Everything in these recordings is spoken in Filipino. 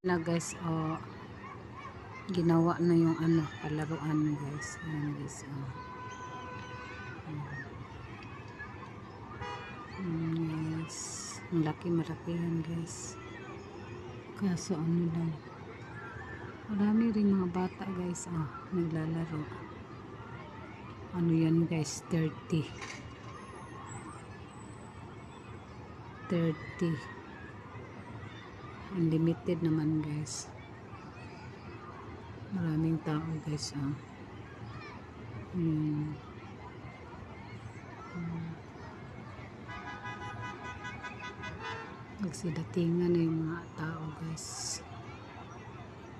na guys, ginawa na yung ano, palaruan guys. Ayan guys, guys. Ang laki yan guys. Kaso ano lang, marami rin mga bata guys, naglalaro. Ano yan guys, 30 unlimited naman guys. Maraming tao guys, nagsidatingan na yung mga tao guys.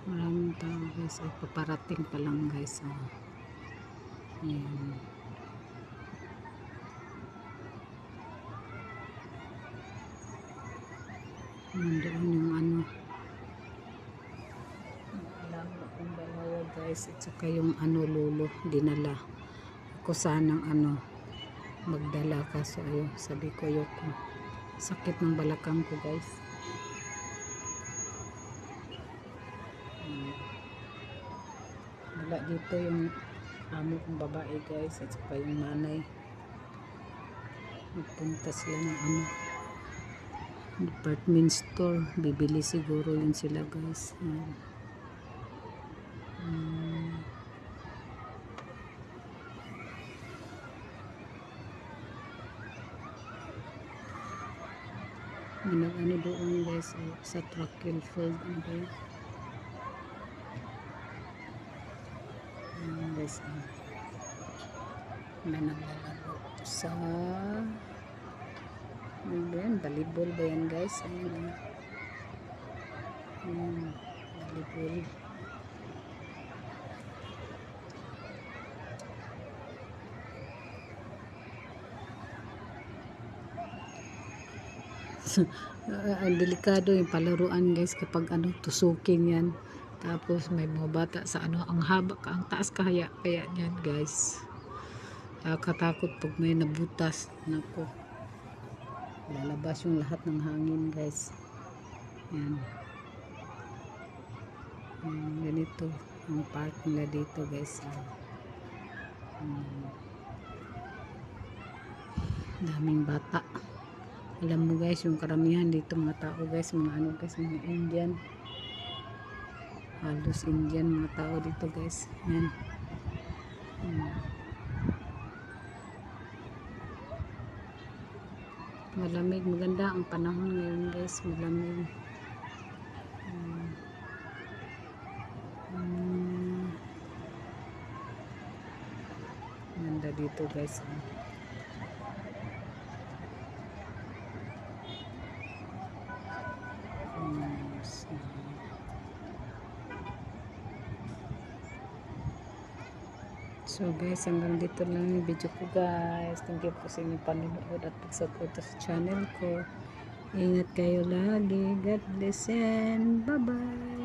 Maraming tao guys, ay paparating pa lang guys. Ayan. Nandoon yung ano, alam akong dalawa guys, at saka yung ano lolo dinala ako sanang magdala, kaso ayun, sabi ko yoko, sakit ng balakang ko guys. Wala dito yung amo kong babae guys, at saka yung nanay, nagpunta sila ng department store, bibili siguro yun sila guys. Ano doon guys, sa Trackle Field guys. Guys, may naglalaro sa volleyball ba yan guys? Ayun, volleyball. Ang delikado yung palaruan guys, kapag tusukin yan, tapos may mga bata sa ang haba, ang taas kaya yan guys. Katakot pag may nabutas, nako, lalabas yung lahat ng hangin guys. Yan. Ganito ang park nila dito guys. Daming bata. Alam mo guys, yung karamihan dito mga tao guys, mga guys, mga Indian, halos Indian mga tao dito guys. Yan. Malamig, maganda ang panahon ngayon guys, malamig. Ganda dito guys. So guys, hanggang dito lang yung video ko guys. Thank you po sa inyong panonood at pag-support sa channel ko. Ingat kayo lagi. God bless and bye bye.